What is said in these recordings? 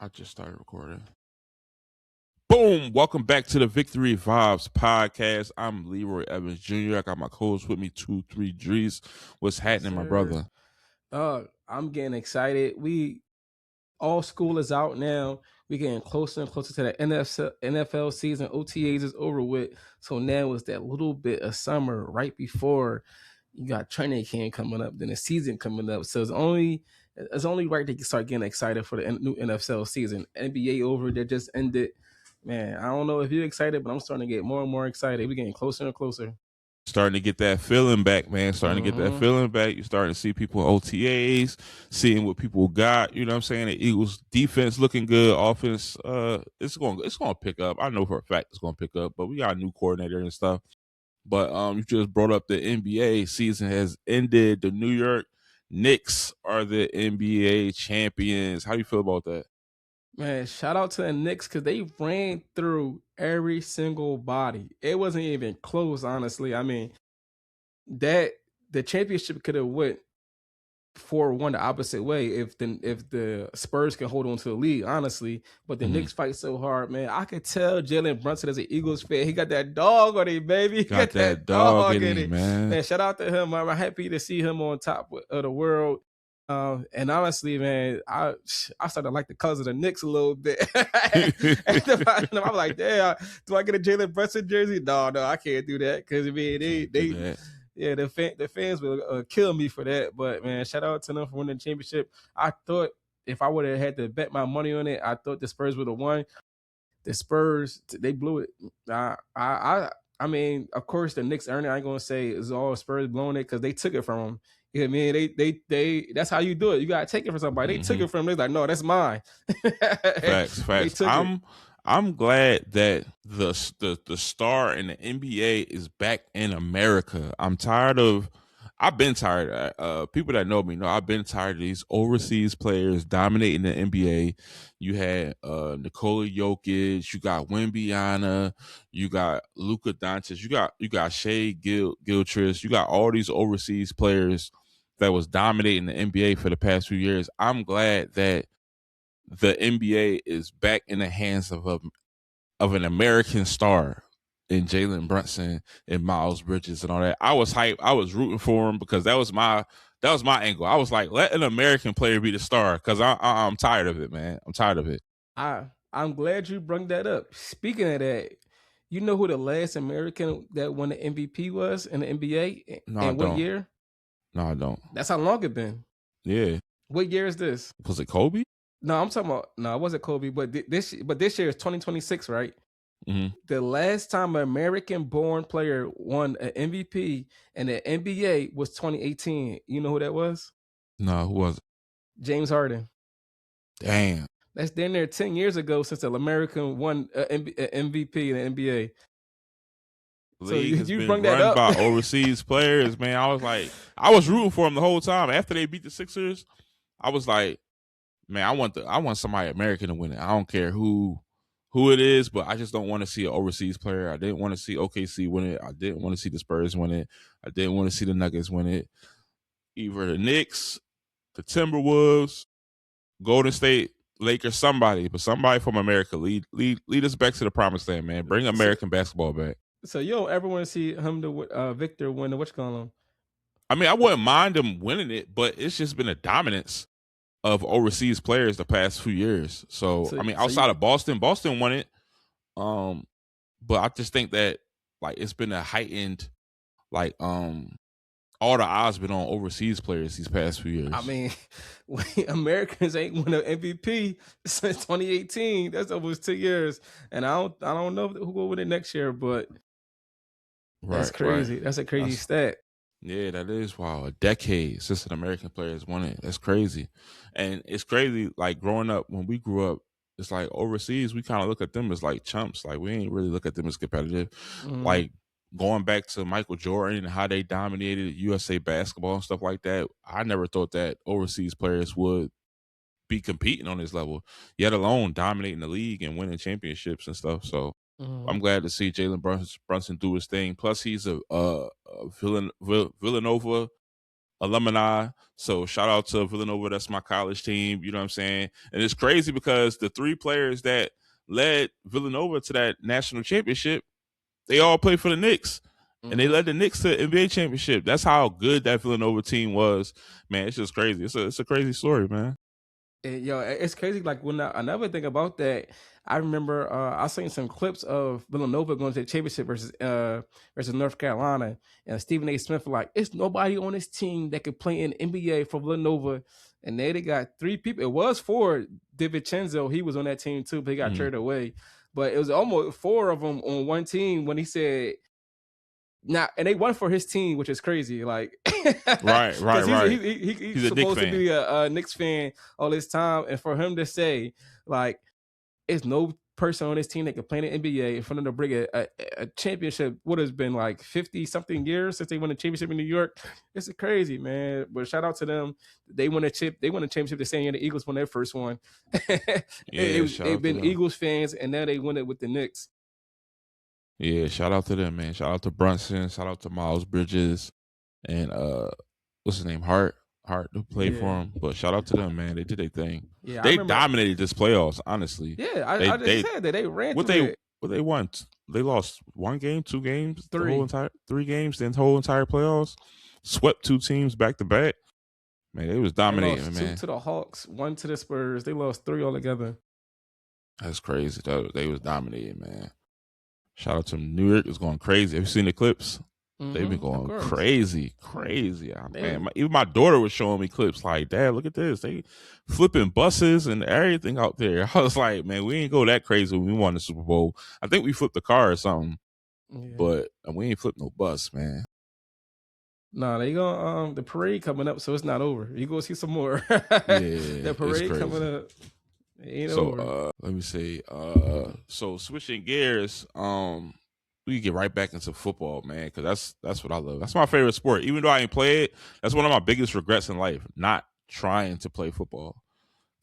I just started recording. Boom! Welcome back to the Victory Vibes podcast. I'm Leroy Evans Jr. I got my co-host with me, 2-3 Dries. What's happening, my brother? I'm getting excited. All school is out now. We're getting closer and closer to the NFL season. OTAs is over with. So now it's that little bit of summer right before you got training camp coming up, then the season coming up. So it's only right to start getting excited for the new NFL season. NBA over, that just ended. Man, I don't know if you're excited, but I'm starting to get more and more excited. We're getting closer and closer. Starting to get that feeling back, man. Starting to get that feeling back. You're starting to see people OTAs, seeing what people got. You know what I'm saying? The Eagles defense looking good. Offense, it's going to pick up. I know for a fact it's going to pick up, but we got a new coordinator and stuff. But you just brought up the NBA season has ended. The New York Knicks are the NBA champions. How do you feel about that? Man, shout out to the Knicks because they ran through every single body. It wasn't even close, honestly. I mean, the championship could have went 4-1 the opposite way if the Spurs can hold on to the lead, honestly. But the Knicks fight so hard, man. I could tell Jalen Brunson as an Eagles fan, he got that dog on him, baby. He got that dog in him, man. Shout out to him. I'm happy to see him on top of the world. And honestly, man, I started to like the colors of the Knicks a little bit. I'm like, damn, do I get a Jalen Brunson jersey? No, I can't do that because I mean the fans will kill me for that. But man, shout out to them for winning the championship. I thought if I would have had to bet my money on it, I thought the Spurs would have won. The Spurs, they blew it. I mean, of course, the Knicks earned it. I ain't gonna say it's all Spurs blowing it because they took it from them. You know what I mean? They that's how you do it. You gotta take it from somebody. They took it from them. They're like, no, that's mine. Facts. I'm glad that the star in the NBA is back in America. I've been tired. People that know me know I've been tired of these overseas players dominating the NBA. You had Nikola Jokic, you got Wembyana, you got Luka Doncic, you got Shea Gilgeous, you got all these overseas players that was dominating the NBA for the past few years. I'm glad that the NBA is back in the hands of an American star in Jalen Brunson and Miles Bridges and all that. I was hyped. I was rooting for him because that was my angle. I was like, let an American player be the star because I'm tired of it, man. I'm tired of it. I'm glad you brought that up. Speaking of that, you know who the last American that won the MVP was in the NBA? No, and what year? No, I don't. That's how long it been. Yeah. What year is this? Was it Kobe? No, I'm talking about. No, it wasn't Kobe. But this year is 2026, right? Mm-hmm. The last time an American-born player won an MVP in the NBA was 2018. You know who that was? No, who was it? James Harden. Damn. That's been there 10 years ago since an American won an MVP in the NBA. So you bring that up by overseas players, man. I was rooting for them the whole time. After they beat the Sixers, I was like, man, I want somebody American to win it. I don't care who it is, but I just don't want to see an overseas player. I didn't want to see OKC win it. I didn't want to see the Spurs win it. I didn't want to see the Nuggets win it. Either the Knicks, the Timberwolves, Golden State, Lakers, somebody from America lead us back to the promised land, man. Bring American basketball back. So you don't ever want to see him, Victor, win the what's going on? I mean, I wouldn't mind him winning it, but it's just been a dominance of overseas players the past few years. So I mean, outside of Boston won it. But I just think that like it's been a heightened all the odds been on overseas players these past few years. I mean, Americans ain't won an MVP since 2018. That's almost 2 years, and I don't know who will win it next year, but that's crazy. Right. That's a crazy stat. Yeah, that is wild. A decade since an American player has won it. That's crazy, and it's crazy. Like growing up, when we grew up, it's like overseas we kind of look at them as like chumps. Like we ain't really look at them as competitive. Like going back to Michael Jordan and how they dominated USA basketball and stuff like that, I never thought that overseas players would be competing on this level, yet alone dominating the league and winning championships and stuff. So I'm glad to see Jalen Brunson do his thing. Plus, he's a Villanova alumni. So shout out to Villanova. That's my college team. You know what I'm saying? And it's crazy because the 3 players that led Villanova to that national championship, they all played for the Knicks. And they led the Knicks to the NBA championship. That's how good that Villanova team was. Man, it's just crazy. It's a crazy story, man. Yo, it's crazy. Like when another thing about that, I remember I seen some clips of Villanova going to the championship versus North Carolina, and Stephen A. Smith was like, "It's nobody on this team that could play in NBA for Villanova." And they got 3 people. It was 4. DiVincenzo, he was on that team too, but he got traded away. But it was almost 4 of them on one team when he said. Now, and they won for his team, which is crazy. Like, right. He's supposed to be a Knicks fan all this time, and for him to say, like, it's no person on this team that can play in the NBA, and for them to bring a championship, what has been like 50-something years since they won the championship in New York, it's crazy, man. But shout out to them. They won a championship the same year the Eagles won their first one. They've been Eagles fans, and now they won it with the Knicks. Yeah, shout out to them, man. Shout out to Brunson. Shout out to Miles Bridges, and what's his name, Hart to play for him. But shout out to them, man. They did their thing. Yeah, they dominated this playoffs. Honestly, yeah, I just said that they ran. What they won? They lost 1 game, 2 games, 3 games, the whole entire playoffs. Swept 2 teams back to back. Man, they was dominating, man. 2 to the Hawks, 1 to the Spurs. They lost 3 altogether. That's crazy. They was dominating, man. Shout out to them. New York is going crazy. Have you seen the clips? They've been going crazy. Man, even my daughter was showing me clips like, Dad, look at this. They flipping buses and everything out there. I was like, man, we ain't go that crazy when we won the Super Bowl. I think we flipped the car or something, but we ain't flipped no bus, man. Nah, they gonna the parade coming up, so it's not over. You go see some more. The parade coming up. Let me see. So switching gears, we can get right back into football, man, because that's what I love. That's my favorite sport. Even though I ain't play it, that's one of my biggest regrets in life, not trying to play football.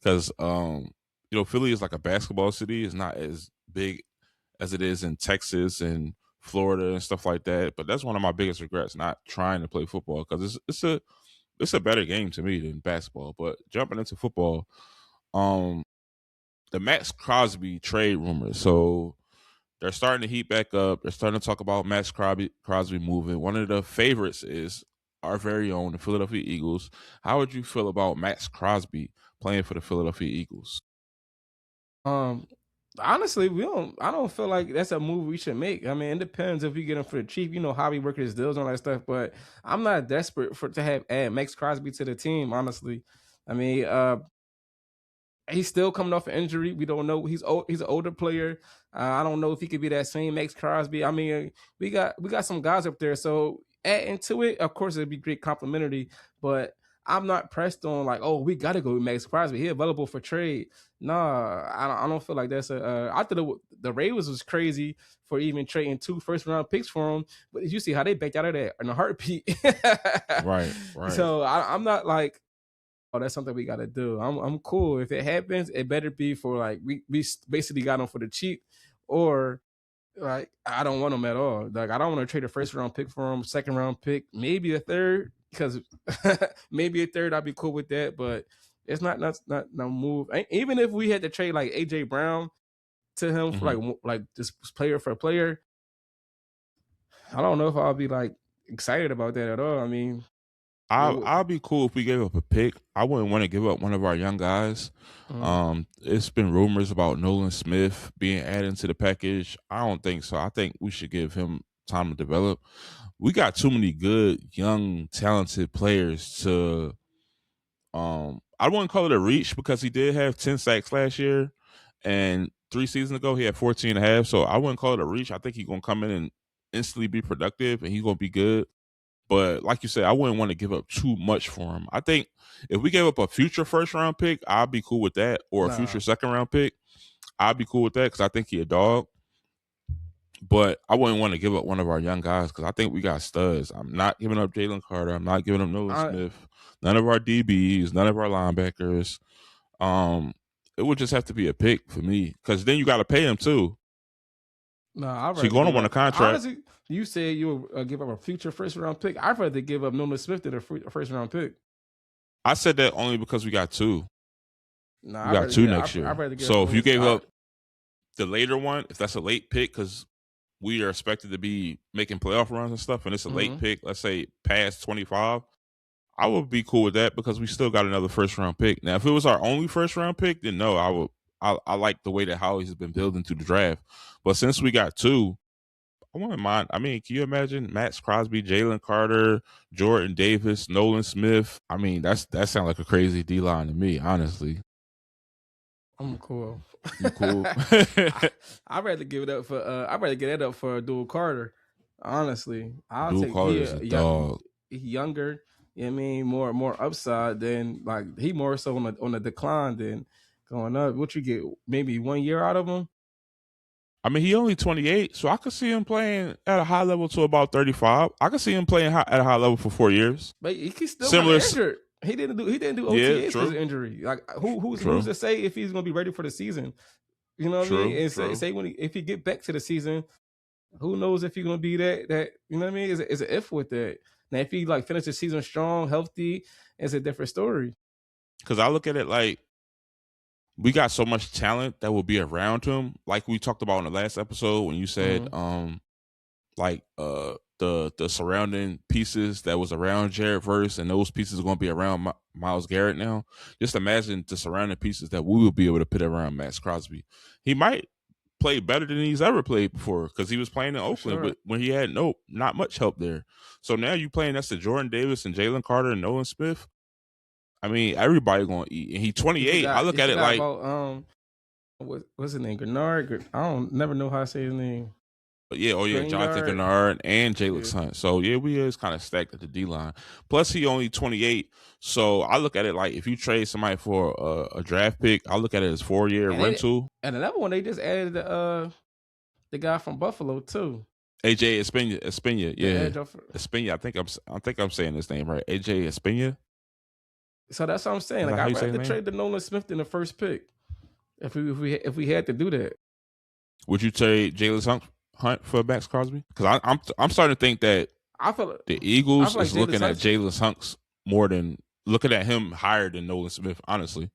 Because Philly is like a basketball city. It's not as big as it is in Texas and Florida and stuff like that. But that's one of my biggest regrets, not trying to play football, because it's a better game to me than basketball. But jumping into football, the Max Crosby trade rumors. So they're starting to heat back up. They're starting to talk about Max Crosby moving. One of the favorites is our very own, the Philadelphia Eagles. How would you feel about Max Crosby playing for the Philadelphia Eagles? Honestly, I don't feel like that's a move we should make. I mean, it depends if we get him for the cheap, how we work his deals and all that stuff. But I'm not desperate to add Max Crosby to the team, honestly. I mean, he's still coming off an injury. We don't know. He's an older player. I don't know if he could be that same Max Crosby. I mean, we got some guys up there. So adding to it, of course, it'd be great complimentary. But I'm not pressed on like, oh, we got to go with Max Crosby. He available for trade. Nah, I don't feel like that's I thought the Ravens was crazy for even trading 2 first-round picks for him. But you see how they backed out of that in a heartbeat. Right. So I'm not like, oh, that's something we got to do. I'm cool. If it happens, it better be for like, we basically got him for the cheap, or like, I don't want him at all. Like, I don't want to trade a 1st-round pick for him, 2nd-round pick, maybe a 3rd, because maybe a 3rd, I'd be cool with that, but it's not no move. Even if we had to trade like AJ Brown to him for like this player for a player, I don't know if I'll be like excited about that at all. I mean, I'll be cool if we gave up a pick. I wouldn't want to give up one of our young guys. It's been rumors about Nolan Smith being added to the package. I don't think so. I think we should give him time to develop. We got too many good, young, talented players to I wouldn't call it a reach, because he did have 10 sacks last year, and 3 seasons ago he had 14 and a half. So I wouldn't call it a reach. I think he's going to come in and instantly be productive, and he's going to be good. But like you said, I wouldn't want to give up too much for him. I think if we gave up a future 1st-round pick, I'd be cool with that. Or a future 2nd-round pick, I'd be cool with that, because I think he a dog. But I wouldn't want to give up one of our young guys, because I think we got studs. I'm not giving up Jalen Carter. I'm not giving up Nolan Smith. None of our DBs, none of our linebackers. It would just have to be a pick for me, because then you got to pay him too. No, I'd So you're rather going to give want a up. contract. Honestly, you said you would give up a future first round pick. I'd rather give up Nolan Smith than a first round pick. I said that only because we got two. No, We got two next year. I'd rather give So up if you gave Nolan. up the later one, if that's a late pick, because we are expected to be making playoff runs and stuff, and it's a late pick, let's say past 25, I would be cool with that because we still got another first round pick. Now, if it was our only first round pick, then no, I would. I like the way that Howie has been building through the draft. But since we got two, I wouldn't mind. I mean, can you imagine Max Crosby, Jalen Carter, Jordan Davis, Nolan Smith? I mean, that sounds like a crazy D line to me, honestly. I'm cool. You cool? I'd rather give it up for. I'd rather get that up for Dual Carter. Honestly, I'll Dual take Carter's a dog. Younger. You know what I mean, more upside than like he more so on the decline than going up. What you get? Maybe 1 year out of him. I mean, he only 28, so I could see him playing at a high level to about 35. I could see him playing at a high level for 4 years. But he still similar injured. He didn't do OTAs because of injury. Like who's to say if he's gonna be ready for the season? You know what I mean? And say if he get back to the season, who knows if he's gonna be that you know what I mean? Is an if with that. Now if he like finish the season strong, healthy, it's a different story. Because I look at it like we got so much talent that will be around him, like we talked about in the last episode when you said the surrounding pieces that was around Jared Verse, and those pieces are going to be around Myles Garrett now. Just imagine the surrounding pieces that we will be able to put around Max Crosby. He might play better than he's ever played before because he was playing in Oakland, but when he had not much help there. So now you playing next to Jordan Davis and Jalen Carter and Nolan Smith. I mean, everybody going to eat. And he's 28. I look at it like what's his name? Gennard. I don't never know how to say his name. Jonathan Gennard and Jalen Hunt. So we is kind of stacked at the D line. Plus he only 28. So I look at it like if you trade somebody for a draft pick, I look at it as 4-year rental. And another one, they just added the guy from Buffalo too. AJ Espena, yeah. Espena, I think I'm saying his name right. AJ Espena. So that's what I'm saying. Like I'd rather trade the Nolan Smith than the first pick. If we had to do that. Would you trade Jalen Hunt for Max Crosby? Because I'm starting to think that I feel the Eagles is looking at Jalen Hunt more than looking at him higher than Nolan Smith, honestly.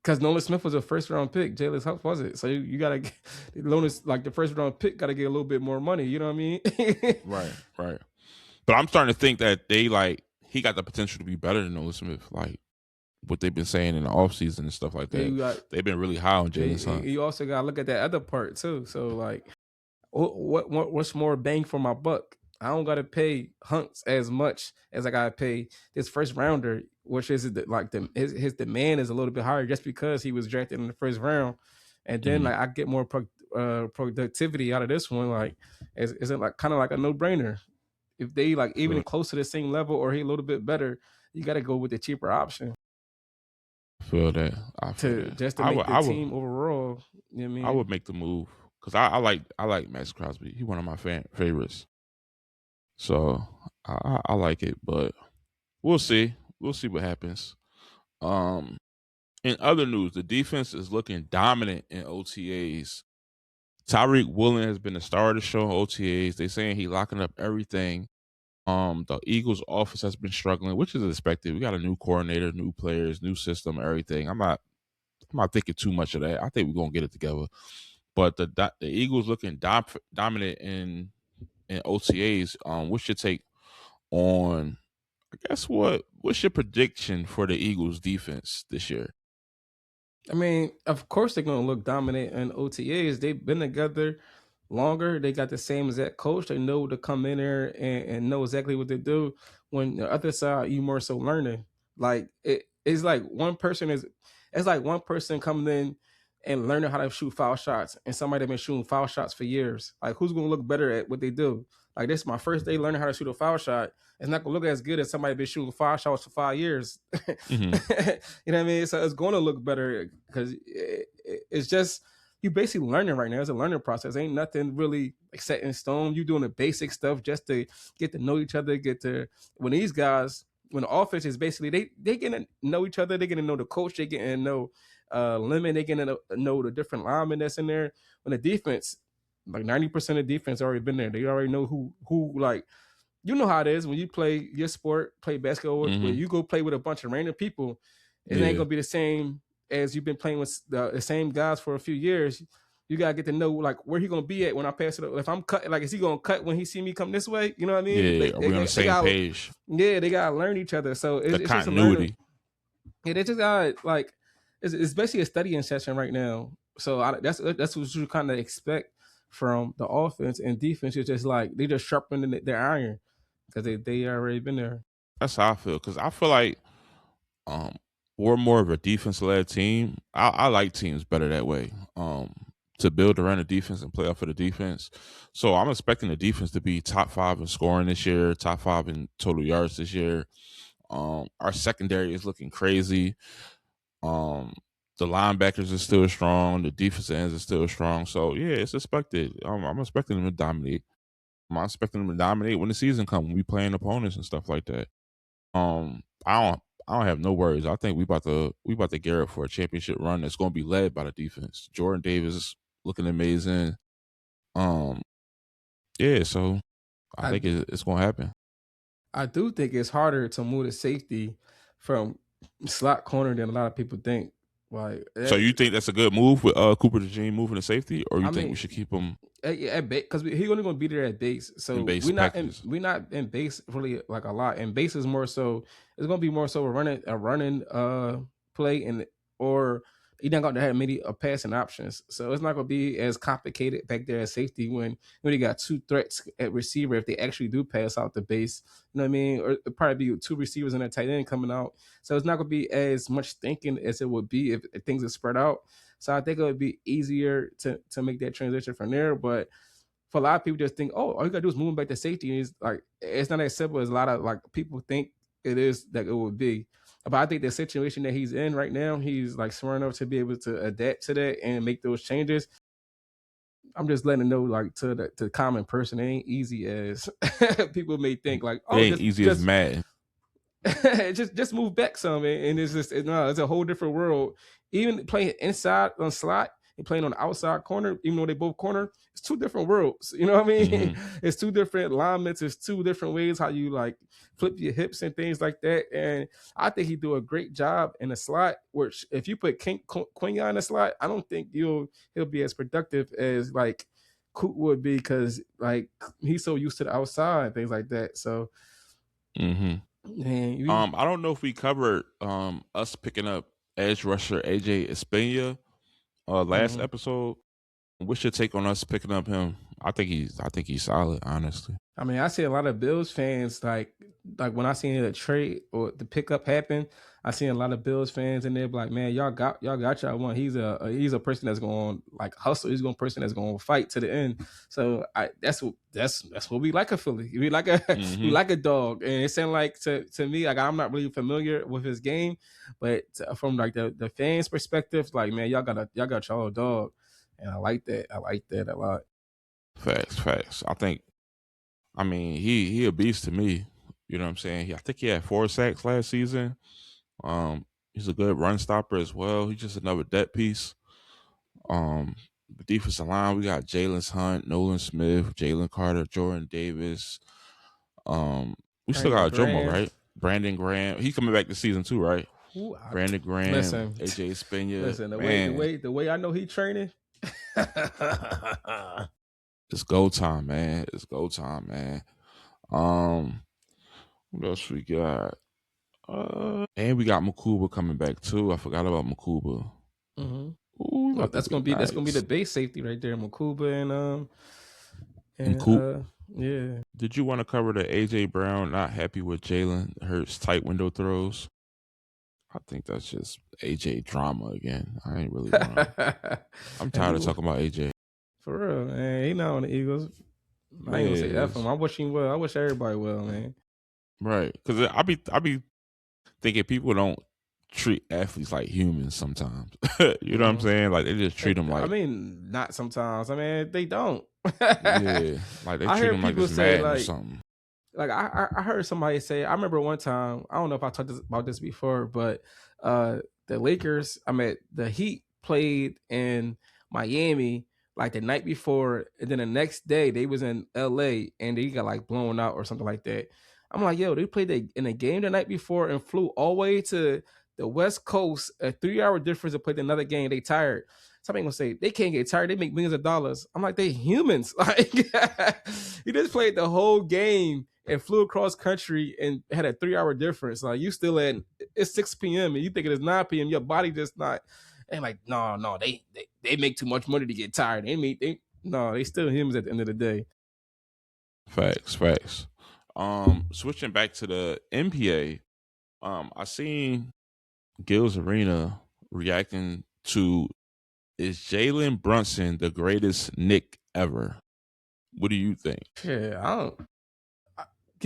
Because Nolan Smith was a first round pick, Jalen Hunt wasn't. So you gotta like the first round pick gotta get a little bit more money. You know what I mean? Right. But I'm starting to think that he got the potential to be better than Nolan Smith, like what they've been saying in the offseason and stuff like that. They've been really high on Jalen Hunt. You also got to look at that other part too. So like, what's more bang for my buck? I don't got to pay Hunt as much as I got to pay this first rounder, which is his demand is a little bit higher just because he was drafted in the first round, and then like I get more productivity out of this one. Like, isn't like kind of like a no brainer. If they like even close to the same level or he a little bit better, you got to go with the cheaper option. I feel that. Just to make the team overall. You know what I mean? I would make the move because I like Max Crosby. He's one of my favorites. So I like it, but we'll see. We'll see what happens. In other news, the defense is looking dominant in OTAs. Tyreek Woolen has been the star of the show in OTAs. They're saying he's locking up everything. The Eagles office has been struggling, which is expected. We got a new coordinator, new players, new system, everything. I'm not thinking too much of that. I think we're gonna get it together. But the Eagles looking dominant in OTAs. What's your take on? I guess what's your prediction for the Eagles defense this year? I mean, of course they're gonna look dominant in OTAs. They've been together longer. They got the same exact coach. They know to come in there and know exactly what to do. When the other side, you more so learning. Like it's like one person coming in and learning how to shoot foul shots, and somebody been shooting foul shots for years. Like who's gonna look better at what they do? Like this is my first day learning how to shoot a foul shot. It's not gonna look as good as somebody been shooting foul shots for 5 years. You know what I mean? So it's gonna look better because it's just you basically learning right now. It's a learning process. Ain't nothing really like set in stone. You doing the basic stuff just to get to know each other. When these guys, when the offense is basically they getting to know each other. They getting to know the coach. They getting to know Lemon. They getting to know the different linemen that's in there. When the defense, like 90% of defense already been there. They already know who like, you know how it is when you play your sport, play basketball, where you go play with a bunch of random people, it ain't gonna be the same as you've been playing with the same guys for a few years. You gotta get to know like where he gonna be at when I pass it. If I'm cutting, like, is he gonna cut when he see me come this way? You know what I mean? Yeah, are we on the same page? Yeah, they gotta learn each other. So it's continuity. Just yeah, they just got like it's basically a studying session right now. So that's what you kind of expect from the offense and defense. It's just like they just sharpening their iron because they already been there. That's how I feel, because I feel like we're more of a defense-led team. I like teams better that way. To build around the defense and play off of the defense. So I'm expecting the defense to be top 5 in scoring this year, top 5 in total yards this year. Our secondary is looking crazy. The linebackers are still strong. The defensive ends are still strong. So yeah, it's expected. I'm expecting them to dominate. I'm expecting them to dominate when the season comes. When we playing opponents and stuff like that. I don't have no worries. I think we about to gear up for a championship run that's going to be led by the defense. Jordan Davis looking amazing. Yeah. So I think it's going to happen. I do think it's harder to move the safety from slot corner than a lot of people think. Like, so you think that's a good move with Cooper DeJean moving to safety, or you think we should keep him at base? Because he's only going to be there at base. So we're not in base really like a lot. And base is more so, it's going to be more so a running play, and or he not going to have many passing options. So it's not going to be as complicated back there at safety when you got 2 threats at receiver if they actually do pass out the base. You know what I mean? Or it'd probably be 2 receivers and a tight end coming out. So it's not going to be as much thinking as it would be if things are spread out. So I think it would be easier to make that transition from there. But for a lot of people just think, oh, all you got to do is move back to safety. And it's like, it's not as simple as a lot of like people think it is that it would be. But I think the situation that he's in right now, he's like smart enough to be able to adapt to that and make those changes. I'm just letting them know, like, to the common person, it ain't easy as people may think. Like, oh, it ain't easy as mad. just move back some, and it's just it's a whole different world. Even playing inside on slot and playing on the outside corner, even though they both corner, it's 2 different worlds. You know what I mean? Mm-hmm. It's 2 different alignments. It's 2 different ways how you like flip your hips and things like that. And I think he do a great job in the slot. Which if you put Quenya in the slot, I don't think he'll be as productive as like Coop would be, because like he's so used to the outside and things like that. So. Mm-hmm. Man, I don't know if we covered us picking up edge rusher AJ Espena last episode. What's your take on us picking up him? I think he's solid, honestly. I mean, I see a lot of Bills fans like when I seen the trade or the pickup happen, I seen a lot of Bills fans and they're like, man, y'all got y'all one. He's a person that's going to like hustle. He's going person that's going to fight to the end. So that's what we like a Philly. We like we like a dog. And it sounded like to me, like, I'm not really familiar with his game, but from like the fans' perspective, like, man, y'all got y'all dog. And I like that. I like that a lot. Facts. I mean, he a beast to me. You know what I'm saying? I think he had 4 sacks last season. He's a good run stopper as well. He's just another depth piece. The defensive line, we got Jalen Hunt, Nolan Smith, Jalen Carter, Jordan Davis. We still got Jomo, right? Brandon Graham. He's coming back this season too, right? Brandon Graham, AJ Espena. Listen, the way I know he training. It's go time, man. What else we got? And we got Makuba coming back too. I forgot about Makuba. Mm-hmm. Ooh, that's gonna be the base safety right there, Makuba and Coop. Yeah. Did you want to cover the AJ Brown not happy with Jalen Hurts tight window throws? I think that's just AJ drama again. I ain't really I'm tired of talking about AJ. For real, man. He not on the Eagles. I ain't gonna say F him. I wish him well. I wish everybody well, man. Right. Because I be thinking people don't treat athletes like humans sometimes. You know what I'm saying? Like, they just treat them like... I mean, not sometimes. I mean, they don't. Yeah. Like, they treat them like it's mad or something. Like, I heard somebody say, I remember one time, I don't know if I talked about this before, but the Lakers, the Heat played in Miami like the night before, and then the next day they was in LA and they got like blown out or something like that. I'm like, yo, they played in a game the night before and flew all the way to the West Coast, a 3-hour difference, to play another game. They tired. Somebody gonna say they can't get tired. They make millions of dollars. I'm like, they humans. Like, he just played the whole game and flew across country and had a 3-hour difference. Like, you still at it's 6 p.m. and you think it is 9 p.m. Your body just not. And like, no, they make too much money to get tired. They still humans at the end of the day. Facts. Switching back to the NBA, I seen Gil's Arena reacting to, is Jalen Brunson the greatest Knick ever? What do you think? Yeah,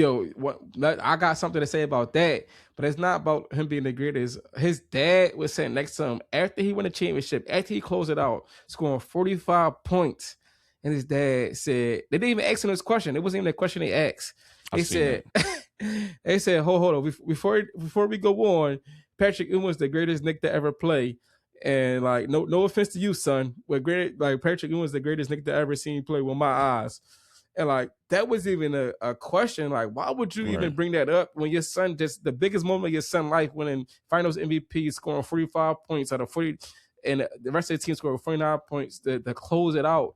I got something to say about that, but it's not about him being the greatest. His dad was sitting next to him after he won the championship, after he closed it out, scoring 45 points. And his dad said, they didn't even ask him this question. It wasn't even a question they asked. They said, hold on. Before we go on, Patrick Ewing's the greatest Knick to ever play. And like, no offense to you, son, but Patrick Ewing's the greatest Knick to ever seen play with my eyes. And like, that was even a question. Like, why would you even bring that up when your son, just the biggest moment of your son's life, winning Finals MVP, scoring 45 points out of 40, and the rest of the team scored 49 points to close it out,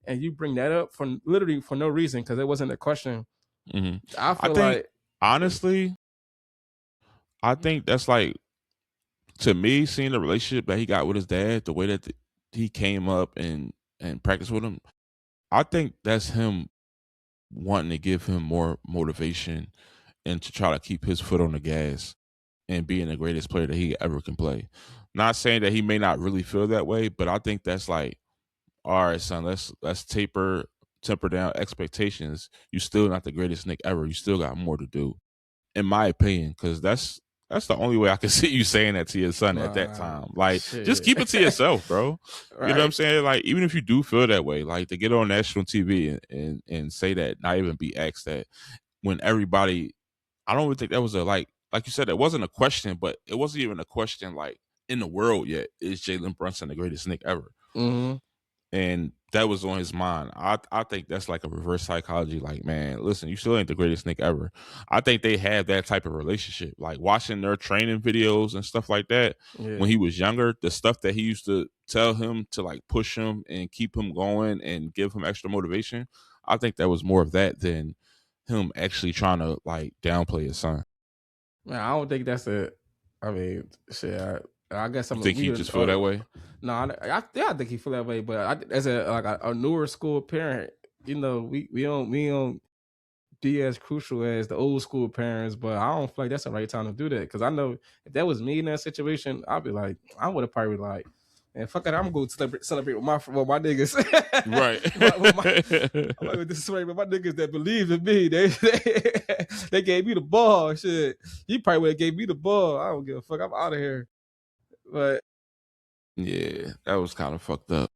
and you bring that up for literally for no reason because it wasn't a question. Mm-hmm. I think honestly, I think that's like, to me, seeing the relationship that he got with his dad, the way that he came up and practiced with him, I think that's him wanting to give him more motivation and to try to keep his foot on the gas and being the greatest player that he ever can play. Not saying that he may not really feel that way, but I think that's like, all right, son, let's temper down expectations. You still not the greatest Knick ever. You still got more to do, in my opinion, because that's the only way I can see you saying that to your son at that time. Like, just keep it to yourself, bro. Right. You know what I'm saying? Like, even if you do feel that way, like, to get on national TV and say that, not even be asked that, when everybody, I don't even think that was like you said, it wasn't a question, but it wasn't even a question like in the world yet. Is Jalen Brunson the greatest Knick ever? Mm-hmm. And that was on his mind. I think that's like a reverse psychology. Like, man, listen, you still ain't the greatest Knick ever. I think they have that type of relationship. Like, watching their training videos and stuff like that when he was younger, the stuff that he used to tell him to like push him and keep him going and give him extra motivation. I think that was more of that than him actually trying to like downplay his son. Man, I don't think that's it. I mean, shit. I guess I'm. You think he just feel that way? No, I think he feel that way. But as a newer school parent, you know, we don't be as crucial as the old school parents. But I don't feel like that's the right time to do that, because I know if that was me in that situation, I'd be like, I would have probably like, man, fuck it, I'm going to celebrate with my niggas. Right. I'm like, this is with my niggas that believe in me. They gave me the ball. Shit, you probably would have gave me the ball. I don't give a fuck. I'm out of here. But yeah, that was kind of fucked up.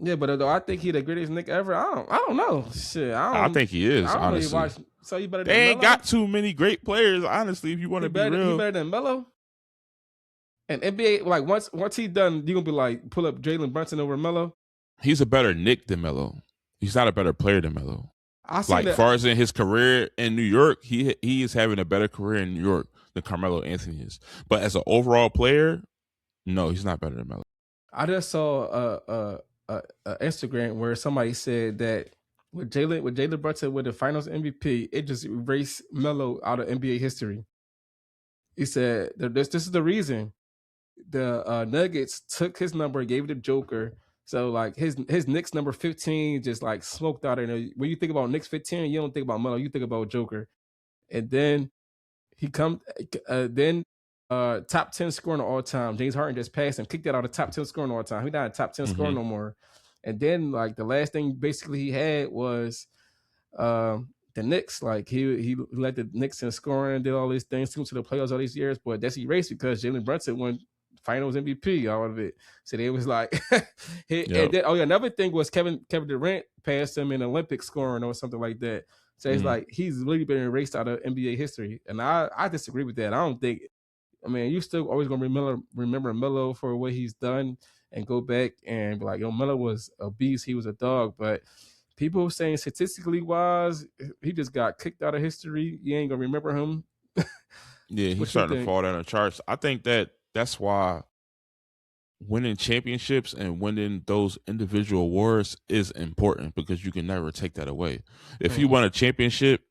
Yeah, but I think he the greatest Knick ever. I don't know. Shit, I think he is. Honestly, really so you better. They ain't got too many great players. Honestly, if you want to be real, he better than Melo. And NBA, like once he done, you gonna be like pull up Jalen Brunson over Melo. He's a better Knick than Melo. He's not a better player than Melo. Like, as far as in his career in New York, he is having a better career in New York than Carmelo Anthony is. But as an overall player, no, he's not better than Melo. I just saw a Instagram where somebody said that with Jalen Brunson with the Finals MVP, it just erased Melo out of NBA history. He said this is the reason. The Nuggets took his number, gave it to Joker. So like his Knicks number 15 just like smoked out. And when you think about Knicks 15, you don't think about Melo, you think about Joker. And then he top 10 scoring of all time. James Harden just passed him, kicked that out of top 10 scoring of all time. He's not a top 10 scorer no more. And then like the last thing basically he had was the Knicks. Like he led the Knicks in scoring, did all these things, took them to the playoffs all these years, but that's erased because Jalen Brunson won Finals MVP, all of it. So they was like, and then, another thing was Kevin Durant passed him in Olympic scoring or something like that. So it's like he's really been erased out of NBA history, and I disagree with that. I don't think I mean, you still always gonna remember Melo for what he's done, and go back and be like, yo, Melo was a beast. He was a dog. But people saying statistically wise, he just got kicked out of history. You ain't gonna remember him. Yeah, he's starting to fall down the charts. I think that's why winning championships and winning those individual awards is important, because you can never take that away. If you won a championship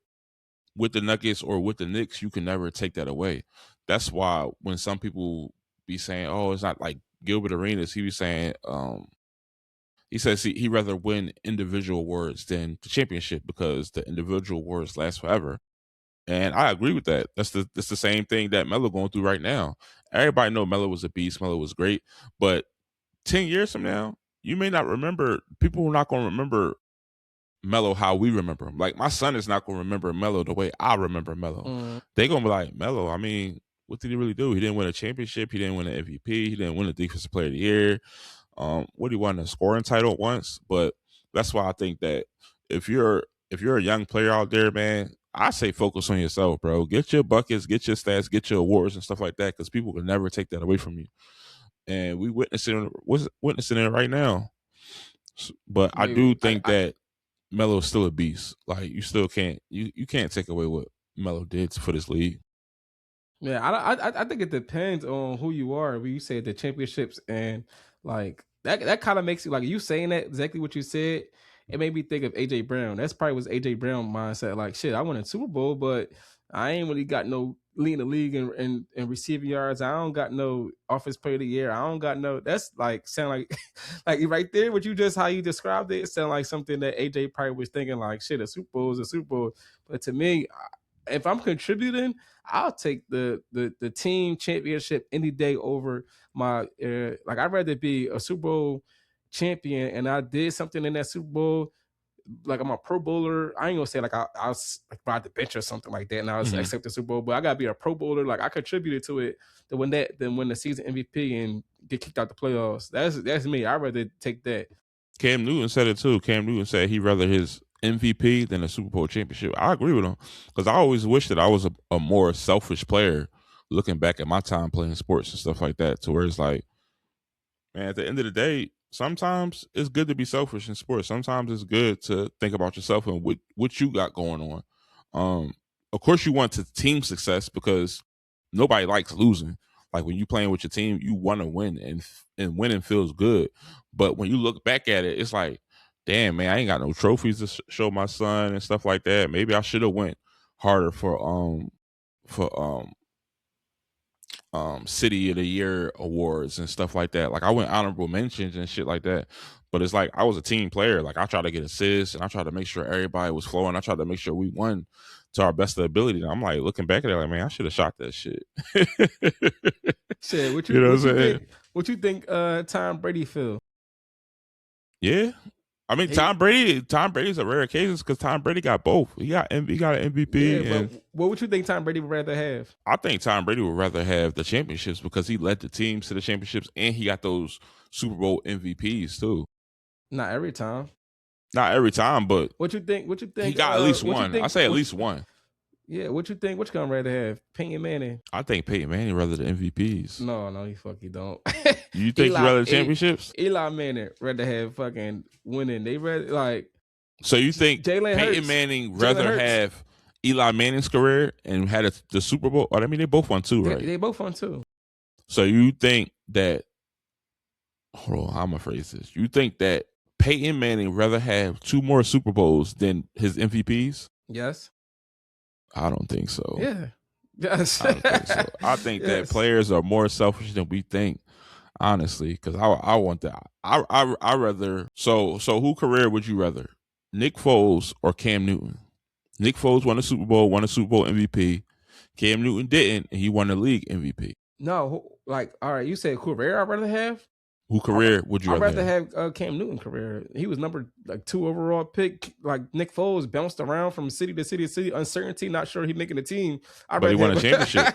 with the Nuggets or with the Knicks, you can never take that away. That's why when some people be saying, "Oh, it's not like Gilbert Arenas," he be saying, he says he'd rather win individual awards than the championship, because the individual awards last forever. And I agree with that. That's the same thing that Melo going through right now. Everybody know Melo was a beast. Melo was great. But 10 years from now, you may not remember. People are not going to remember Melo how we remember him. Like, my son is not going to remember Melo the way I remember Melo. They're going to be like, Melo, I mean, what did he really do? He didn't win a championship. He didn't win an MVP. He didn't win a Defensive Player of the Year. What he won, a scoring title once? But that's why I think that if you're a young player out there, man, I say focus on yourself, bro. Get your buckets, get your stats, get your awards and stuff like that, because people can never take that away from you. And we witnessing it right now. But I do think that Melo is still a beast. Like, you still can't you can't take away what Melo did for this league. Yeah, I think it depends on who you are. When you say the championships, and like that kind of makes you, like, you saying that exactly what you said. It made me think of AJ Brown. That's probably was AJ Brown mindset. Like, shit, I won a Super Bowl, but I ain't really got no leading the league in receiving yards. I don't got no offensive player of the year. I don't got no. That's like sound like like right there. What you just how you described it, it sound like something that AJ probably was thinking. Like, shit, a Super Bowl is a Super Bowl. But to me, if I'm contributing, I'll take the team championship any day over my like, I'd rather be a Super Bowl champion and I did something in that Super Bowl. Like, I'm a Pro Bowler. I ain't gonna say like I was like ride the bench or something like that, and I was accept the Super Bowl. But I gotta be a Pro Bowler. Like, I contributed to it to win the season MVP and get kicked out the playoffs. That's me. I'd rather take that. Cam Newton said it too. Cam Newton said he'd rather his MVP than a Super Bowl championship. I agree with him, because I always wish that I was a more selfish player, looking back at my time playing sports and stuff like that, to where it's like, man, at the end of the day, sometimes it's good to be selfish in sports. Sometimes it's good to think about yourself and what you got going on. Of course, you want to team success, because nobody likes losing. Like, when you playing with your team, you want to win, and winning feels good. But when you look back at it, it's like, damn, man, I ain't got no trophies to show my son and stuff like that. Maybe I should have went harder for City of the Year awards and stuff like that. Like, I went honorable mentions and shit like that. But it's like, I was a team player. Like, I tried to get assists, and I tried to make sure everybody was flowing. I tried to make sure we won to our best of the ability. And I'm like, looking back at it, like, man, I should have shot that shit. Shit, what you think? What you think? Tom Brady feel? Yeah, I mean, Tom Brady's a rare occasion, because Tom Brady got both. He got an MVP. Yeah, but what would you think Tom Brady would rather have? I think Tom Brady would rather have the championships, because he led the teams to the championships, and he got those Super Bowl MVPs too. Not every time. Not every time, but what you think? He got at least one. I say at least one. Yeah, what you think? What you gonna rather have? Peyton Manning? I think Peyton Manning rather the MVPs. No, he don't. You think he rather the championships? Eli Manning rather have fucking winning. They rather like. So you think Peyton Manning rather have Eli Manning's career and had the Super Bowl? I mean, they both won too, right? They both won too. So you think that? Hold on, I'm gonna phrase this. You think that Peyton Manning rather have 2 more Super Bowls than his MVPs? Yes. I don't think so. Yeah. Yes. I don't think so. I think that players are more selfish than we think, honestly, because I want that. I rather. So who career would you rather? Nick Foles or Cam Newton? Nick Foles won a Super Bowl MVP. Cam Newton didn't, and he won the league MVP. No, like, all right, you said career I'd rather have? Who career would you I'd rather have? have Cam Newton career. He was number 2 overall pick. Like Nick Foles bounced around from city to city to city. Uncertainty, not sure he's making a team. But he won a championship.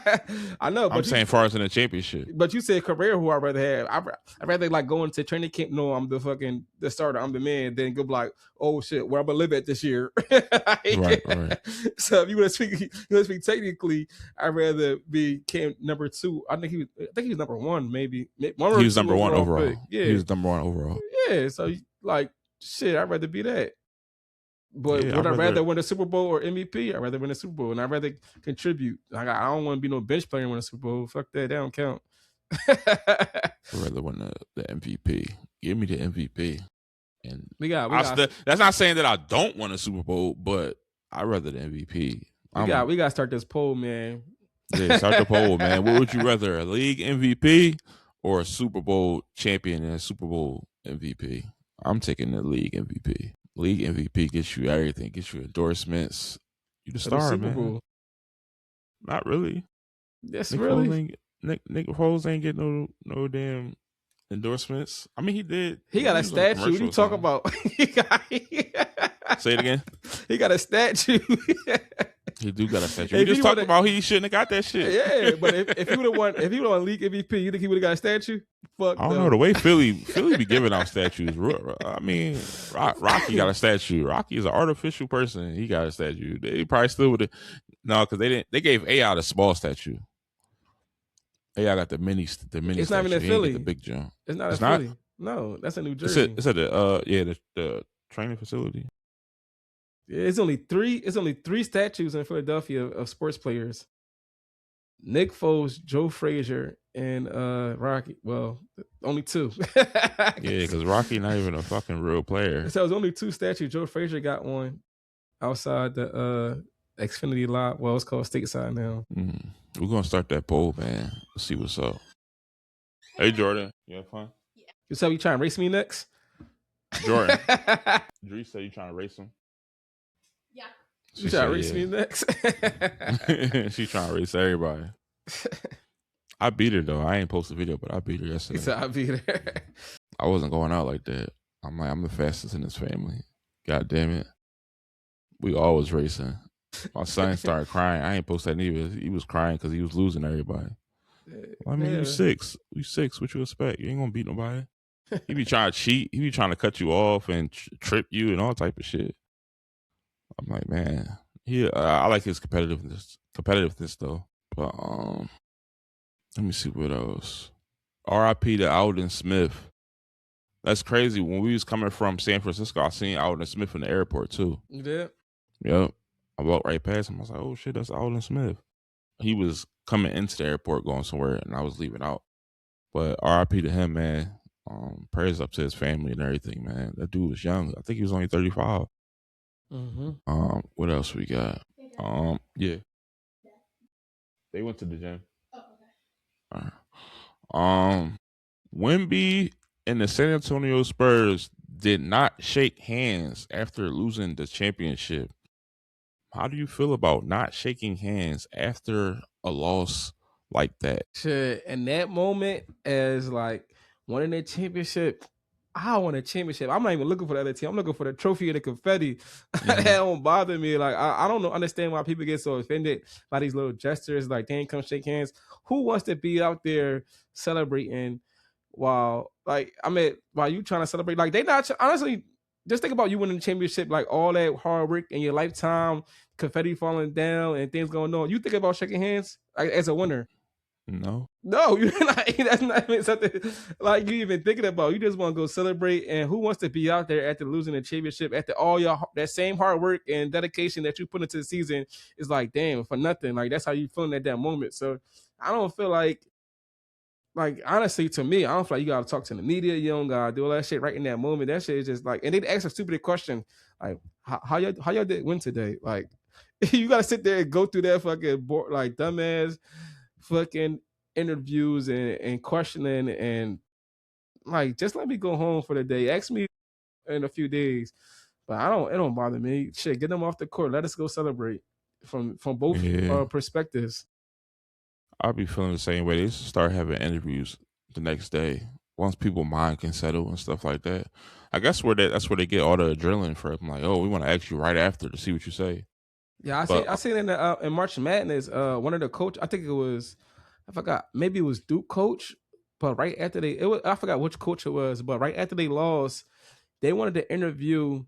I know. I'm saying far as in a championship. But you said career who I'd rather have. I'd rather like go into training camp. No, I'm the starter. I'm the man. Then go like, oh shit, where I'm gonna live at this year. Right. So if you want to speak technically, I'd rather be Cam number 2. I think he was number 1, maybe. He was number 1 overall. Yeah, he was number 1 overall. Yeah, so like shit, I'd rather be that. But would I rather win a Super Bowl or MVP? I'd rather win a Super Bowl, and I'd rather contribute. Like I don't want to be no bench player and win a Super Bowl. Fuck that don't count. I'd rather win the MVP. Give me the MVP. And that's not saying that I don't want a Super Bowl, but I'd rather the MVP. We got to start this poll, man. Yeah, start the poll, man. What would you rather, a league MVP or a Super Bowl champion and a Super Bowl MVP? I'm taking the league MVP. League MVP gets you everything, gets you endorsements. You the star, man. Bowl. Not really. Yes, really. Nick Foles ain't get no damn endorsements. I mean, he did. He got a statue. What you talk about? Say it again. He got a statue. He do got a statue. We just talked about he shouldn't have got that shit. Yeah, but if he would have won league MVP, you think he would have got a statue? Fuck. I don't know the way Philly be giving out statues. I mean, Rocky got a statue. Rocky is an artificial person. He got a statue. They probably still would have. No, because they didn't. They gave AI the small statue. AI got the mini. It's statue. Not even in Philly. The big jump. It's not in Philly. No, that's in New Jersey. It's at the training facility. Yeah, it's only 3 statues in Philadelphia of sports players. Nick Foles, Joe Frazier, and Rocky. Well, only 2. Yeah, because Rocky not even a fucking real player. So it was only 2 statues. Joe Frazier got one outside the Xfinity lot. Well, it's called Stateside now. We're gonna start that poll, man. Let's see what's up. Hey, Jordan, you have fun? Yeah. You said you trying to race me next? Jordan, Dree said you trying to race him. Yeah. You trying to race me next? She trying to race everybody. I beat her though. I ain't post a video, but I beat her yesterday. He said I beat her. I wasn't going out like that. I'm the fastest in this family. God damn it. We always racing. My son started crying. I ain't post that neither. He was crying because he was losing everybody. I mean, you 6. We 6. What you expect? You ain't gonna beat nobody. He be trying to cheat. He be trying to cut you off and trip you and all type of shit. I'm like, man, I like his competitiveness though. But let me see what else. R.I.P. to Alden Smith. That's crazy. When we was coming from San Francisco, I seen Alden Smith in the airport too. You did? Yep. I walked right past him. I was like, oh shit, that's Alden Smith. He was coming into the airport going somewhere, and I was leaving out. But R.I.P. to him, man. Prayers up to his family and everything, man. That dude was young. I think he was only 35. Mm-hmm. What else we got? Yeah. They went to the gym. Oh, okay. Wemby and the San Antonio Spurs did not shake hands after losing the championship. How do you feel about not shaking hands after a loss like that? Shit, in that moment, as like winning a championship, I want a championship. I'm not even looking for the other team. I'm looking for the trophy and the confetti. That don't bother me. Like I don't understand why people get so offended by these little gestures. Like they ain't come shake hands. Who wants to be out there celebrating while you trying to celebrate? Like they not honestly. Just think about you winning the championship, like all that hard work in your lifetime, confetti falling down and things going on. You think about shaking hands as a winner? No, you're not. That's not even something like you even thinking about. You just want to go celebrate. And who wants to be out there after losing the championship, after all that same hard work and dedication that you put into the season is like, damn, for nothing. Like that's how you feeling at that moment. So I don't feel like honestly, to me, I don't feel like you gotta talk to the media. You don't gotta do all that shit right in that moment. That shit is just like, and they ask a stupid question like, how y'all did win today? Like, you gotta sit there and go through that fucking like dumbass fucking interviews and questioning and like, just let me go home for the day. Ask me in a few days, but it don't bother me. Shit, get them off the court. Let us go celebrate from both perspectives. I'll be feeling the same way. They start having interviews the next day once people's mind can settle and stuff like that. I guess that's where they get all the adrenaline from. Like, oh, we want to ask you right after to see what you say. Yeah, I seen in March Madness, one of the coach, I think it was, I forgot, maybe it was Duke coach, but right after I forgot which coach it was, but right after they lost, they wanted to interview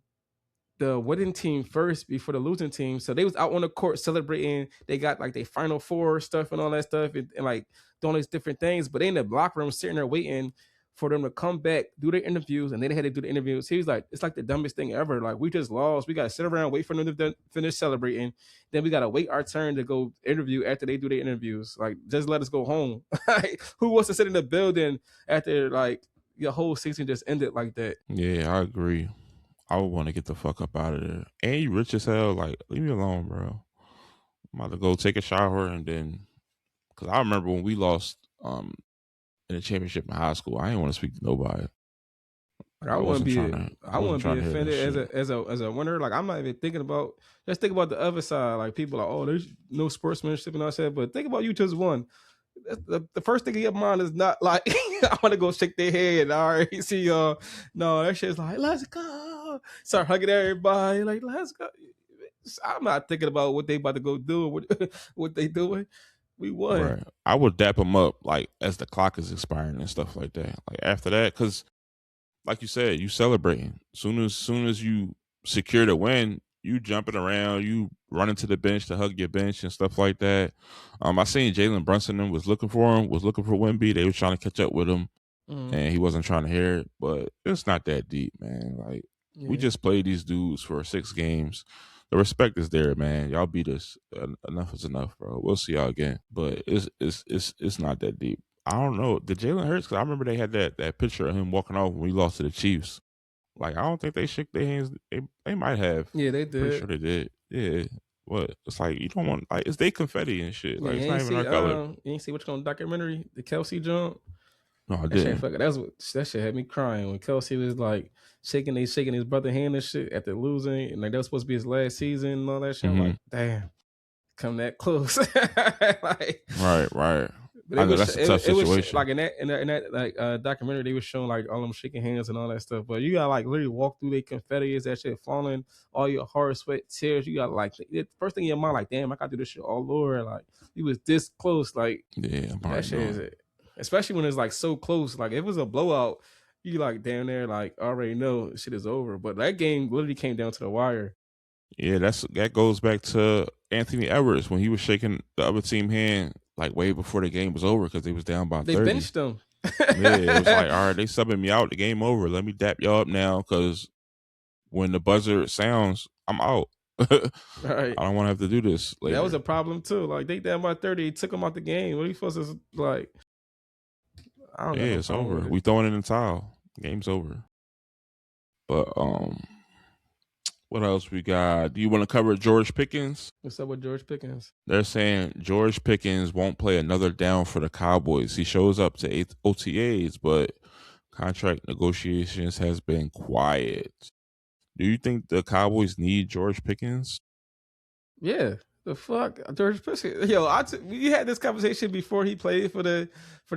the winning team first before the losing team. So they was out on the court celebrating. They got like their Final Four stuff and all that stuff and like doing these different things. But they in the locker room sitting there waiting for them to come back, do their interviews, and then they had to do the interviews. He was like, it's like the dumbest thing ever. Like, we just lost. We got to sit around, wait for them to finish celebrating. Then we got to wait our turn to go interview after they do their interviews. Like, just let us go home. Who wants to sit in the building after, like, your whole season just ended like that? Yeah, I agree. I would want to get the fuck up out of there. And you rich as hell. Like, leave me alone, bro. I'm about to go take a shower and then, because I remember when we lost in the championship in high school, I didn't want to speak to nobody. I wouldn't be offended as a winner. Like, I'm not even thinking about. Just think about the other side. Like, people are like, oh, there's no sportsmanship and all that. But think about you just won. The first thing in your mind is not like I want to go shake their head. All right, see y'all. No, that shit's like, let's go. Start hugging everybody. Like, let's go. I'm not thinking about what they about to go do. What they doing. We won. Right. I would dap them up like as the clock is expiring and stuff like that. Like after that, because like you said, you celebrating. Soon as you secure the win, you jumping around, you running to the bench to hug your bench and stuff like that. I seen Jalen Brunson was looking for Wemby. They were trying to catch up with him, and he wasn't trying to hear it. But it's not that deep, man. Like we just played these dudes for 6 games. The respect is there, man. Y'all beat us. Enough is enough, bro. We'll see y'all again. But it's not that deep. I don't know. Did Jalen hurt? Because I remember they had that picture of him walking off when we lost to the Chiefs. Like, I don't think they shook their hands. They might have. Yeah, they did. Pretty sure they did. Yeah. What? It's like, you don't want, like, it's they confetti and shit. Like, it's not even our color. You ain't see what's on documentary? The Kelsey jump? No, I didn't. That shit had me crying when Kelsey was like shaking his brother's hand and shit after losing. And like, that was supposed to be his last season and all that shit. I'm like, damn, come that close. Like, right. I know that's a tough situation. Like in that documentary, they were showing like all them shaking hands and all that stuff. But you gotta like literally walk through their confetti, is that shit falling, all your hard sweat, tears. You gotta like the first thing in your mind, like, damn, I gotta do this shit all over. Like he was this close. Like, yeah, that shit is it. Especially when it's like so close. Like if it was a blowout, you like damn there, like already know shit is over. But that game literally came down to the wire. Yeah, that goes back to Anthony Edwards when he was shaking the other team hand like way before the game was over because they was down by 30. They benched him. Yeah, it was like, all right, they subbing me out. The game over. Let me dap y'all up now because when the buzzer sounds, I'm out. Right. I don't want to have to do this later. That was a problem too. Like they down by 30, he took him out the game. What are you supposed to like? I don't know. Yeah, it's over. We throwing in the towel. Game's over. But what else we got? Do you want to cover George Pickens? What's up with George Pickens? They're saying George Pickens won't play another down for the Cowboys. He shows up to OTAs, but contract negotiations has been quiet. Do you think the Cowboys need George Pickens? Yeah. The fuck, George Pickens. Yo, we had this conversation before he played for the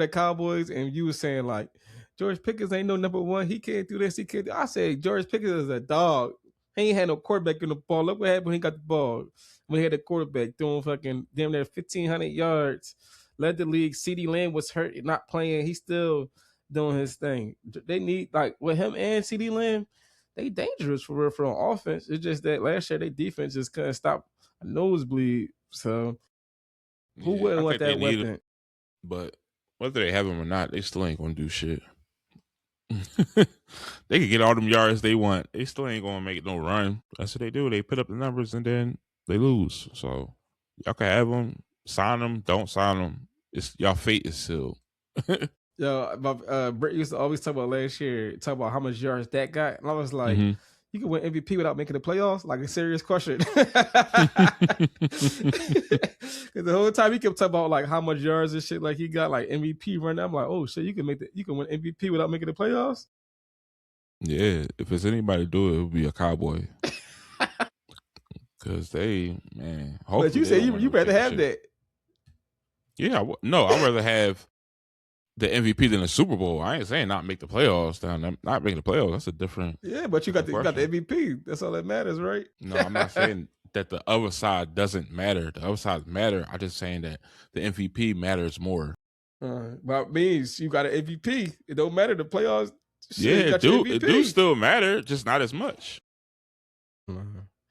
Cowboys, and you were saying like George Pickens ain't no number one. He can't do this. He can't. I said George Pickens is a dog. He ain't had no quarterback in the ball. Look what happened when he got the ball. When he had a quarterback throwing fucking damn near 1,500 yards, led the league. CeeDee Lamb was hurt, not playing. He's still doing his thing. They need like with him and CeeDee Lamb, they dangerous for real for on offense. It's just that last year their defense just couldn't stop a nosebleed. So who wouldn't want that weapon? But whether they have him or not, they still ain't gonna do shit. They can get all them yards they want. They still ain't gonna make no run. That's what they do. They put up the numbers and then they lose. So y'all can have them, sign them, don't sign them. It's y'all fate is sealed. Yo, Brett used to always talk about last year, talk about how much yards that got, and I was like, you can win MVP without making the playoffs? Like a serious question. Because the whole time he kept talking about like how much yards and shit like he got like MVP run. I'm like, oh shit, you can win MVP without making the playoffs? Yeah, if it's anybody do it would be a Cowboy. Because they, man. But you say you rather have that. Yeah, no, I'd rather have the MVP than the Super Bowl. I ain't saying not make the playoffs. Not making the playoffs. That's a different. Yeah, but you got the MVP. That's all that matters, right? No, I'm not saying that the other side doesn't matter. The other side matter. I'm just saying that the MVP matters more. Well, it means you got an MVP. It don't matter the playoffs. Shit, yeah, it do still matter, just not as much.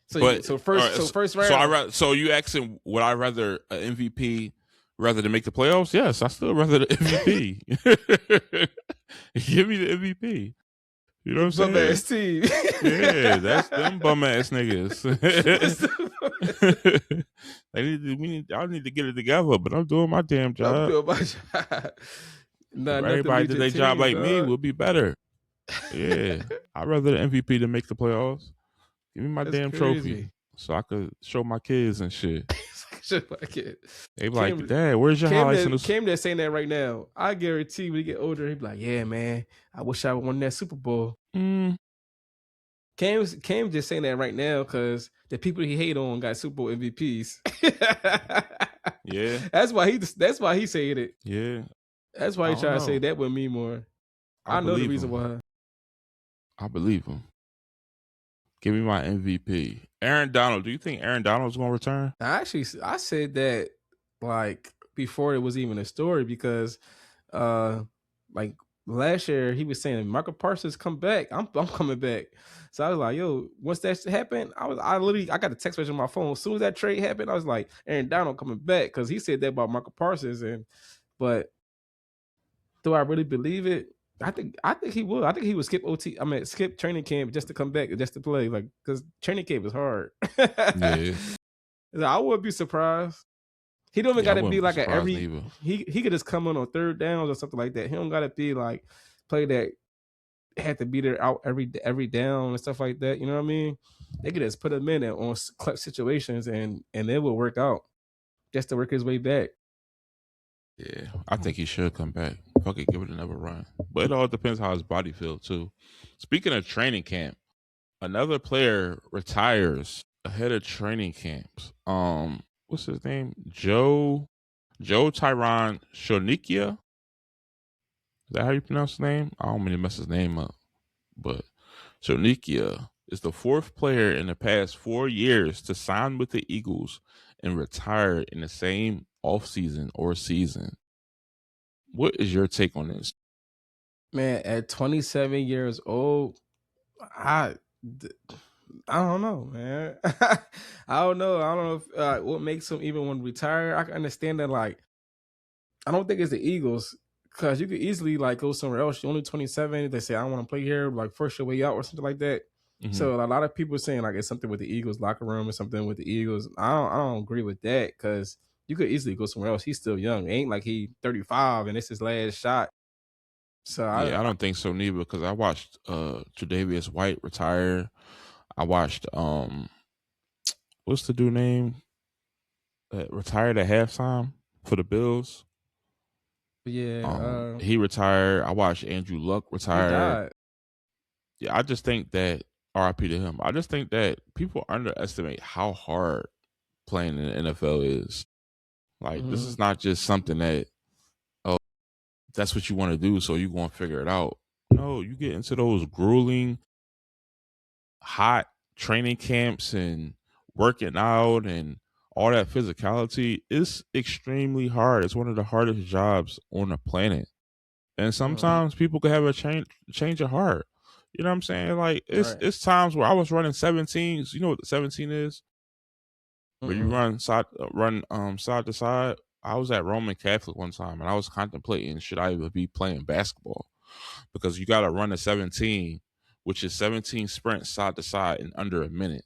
So first round. So you asking would I rather an MVP rather than make the playoffs? Yes, I still rather the MVP. Give me the MVP. You know what I'm saying? Bum ass team. Yeah, that's them bum ass niggas. I need to get it together, but I'm doing my damn job. I'm doing my job. If everybody did their job like me, would be better. Yeah, I'd rather the MVP than make the playoffs. Give me my damn trophy so I could show my kids and shit. Show my kids. They be like, Dad, where's your highlights in the Cam that's saying that right now. I guarantee when he get older, he'll be like, yeah, man, I wish I won that Super Bowl. Cam's just saying that right now because the people he hate on got Super Bowl MVPs. Yeah. That's why he saying it. Yeah. That's why he trying to say that with me more. I know the reason why. I believe him. Give me my MVP. Aaron Donald. Do you think Aaron Donald's going to return? I said that like before it was even a story because like last year he was saying Michael Parsons come back. I'm coming back. So I was like, yo, once that happened, I got a text message on my phone. As soon as that trade happened, I was like, Aaron Donald coming back because he said that about Michael Parsons. But do I really believe it? I think he will. I think he would skip training camp just to come back, just to play, like because training camp is hard. Yeah, I wouldn't be surprised. He don't even got to be like he could just come on third downs or something like that. He don't got to be like play that had to be there out every down and stuff like that. You know what I mean? They could just put him in there on clutch situations and it will work out just to work his way back. Yeah, I think he should come back. Fuck it, give it another run. But it all depends how his body feels too. Speaking of training camp, another player retires ahead of training camps. What's his name? Joe Tyron Shonikia. Is that how you pronounce his name? I don't mean to mess his name up. But Shonikia is the fourth player in the past 4 years to sign with the Eagles and retire in the same offseason or season. What is your take on this? Man, at 27 years old, I don't know, man. I don't know if what makes him even want to retire. I can understand that. Like, I don't think it's the Eagles because you could easily like go somewhere else. You're only 27. They say I want to play here, like force your way out or something like that. Mm-hmm. So a lot of people are saying like it's something with the Eagles locker room or something with the Eagles. I don't agree with that because you could easily go somewhere else. He's still young. It ain't like he 35 and it's his last shot. So I don't think so neither because I watched Tre'Davious White retire. I watched what's the dude name that retired at halftime for the Bills? Yeah, he retired. I watched Andrew Luck retire. He died. Yeah, I just think that RIP to him. I just think that people underestimate how hard playing in the NFL is. Like this is not just something that that's what you want to do, so you're going to figure it out. No, you get into those grueling, hot training camps and working out and all that physicality. It's extremely hard. It's one of the hardest jobs on the planet. And sometimes people could have a change of heart. You know what I'm saying? Like it's times where I was running 17s. You know what the 17 is? Where you run side to side. I was at Roman Catholic one time and I was contemplating should I even be playing basketball because you got to run a 17, which is 17 sprints side to side in under a minute,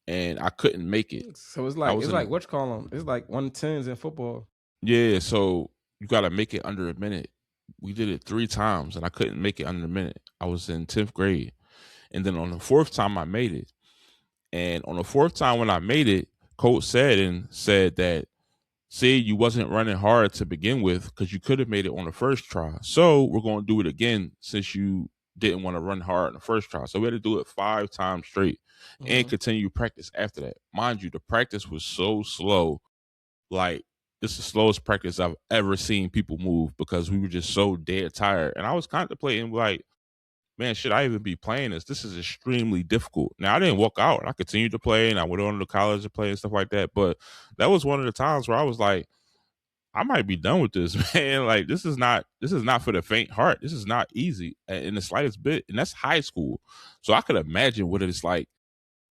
and I couldn't make it. So it's like what you call them? It's like 110s in football. Yeah, so you got to make it under a minute. We did it 3 times and I couldn't make it under a minute. I was in 10th grade, and then on the 4th time I made it. And on the 4th time when I made it, coach said that, see, you wasn't running hard to begin with because you could have made it on the first try. So we're going to do it again since you didn't want to run hard on the first try. So we had to do it 5 times straight and continue practice after that. Mind you, the practice was so slow. Like it's the slowest practice I've ever seen people move because we were just so dead tired. And I was contemplating like, man, should I even be playing this? This is extremely difficult. Now I didn't walk out. I continued to play and I went on to college to play and stuff like that. But that was one of the times where I was like, I might be done with this, man. Like this is not for the faint heart. This is not easy in the slightest bit. And that's high school. So I could imagine what it's like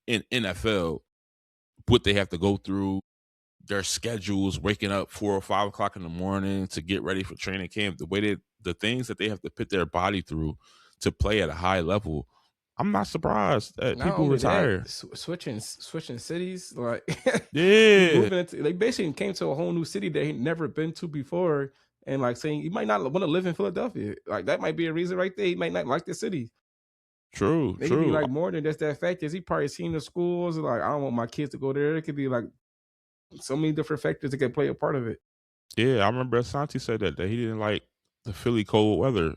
in NFL, what they have to go through, their schedules, waking up 4 or 5 o'clock in the morning to get ready for training camp, the things that they have to put their body through to play at a high level. I'm not surprised that Not people only retire. That, switching cities, like Yeah, they basically came to a whole new city that he'd never been to before, and like saying you might not want to live in Philadelphia. Like that might be a reason right there. He might not like the city. True. It could be like more than just that fact. Is he probably seen the schools like I don't want my kids to go there. It could be like so many different factors that can play a part of it. Yeah, I remember Asante said that he didn't like the Philly cold weather.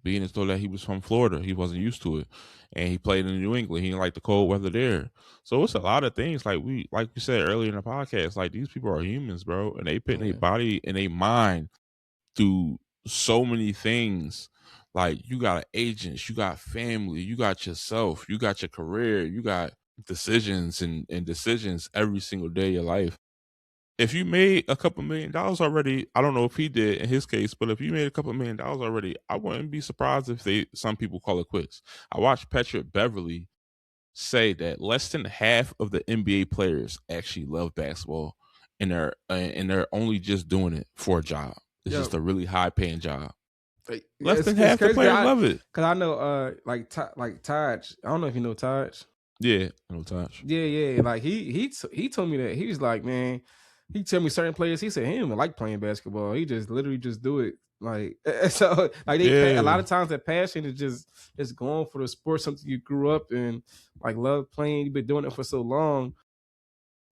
Being as though that he was from Florida, he wasn't used to it, and he played in New England. He didn't like the cold weather there. So it's a lot of things like we said earlier in the podcast. Like these people are humans, bro, and they put their body and their mind through so many things. Like you got agents, you got family, you got yourself, you got your career, you got decisions and decisions every single day of your life. If you made a couple $1 million already, I don't know if he did in his case, but if you made a couple $1 million already, I wouldn't be surprised if some people call it quits. I watched Patrick Beverly say that less than half of the NBA players actually love basketball, and they're only just doing it for a job. It's just a really high paying job. Less than half the players love it. Cause I know, like Taj. I don't know if you know Taj. Yeah, I know Taj. Yeah. Like he told me that he was like, man. He tell me certain players. He said he didn't even like playing basketball. He just literally just do it. Like so, like a lot of times that passion is just going for the sport, something you grew up and like love playing. You've been doing it for so long,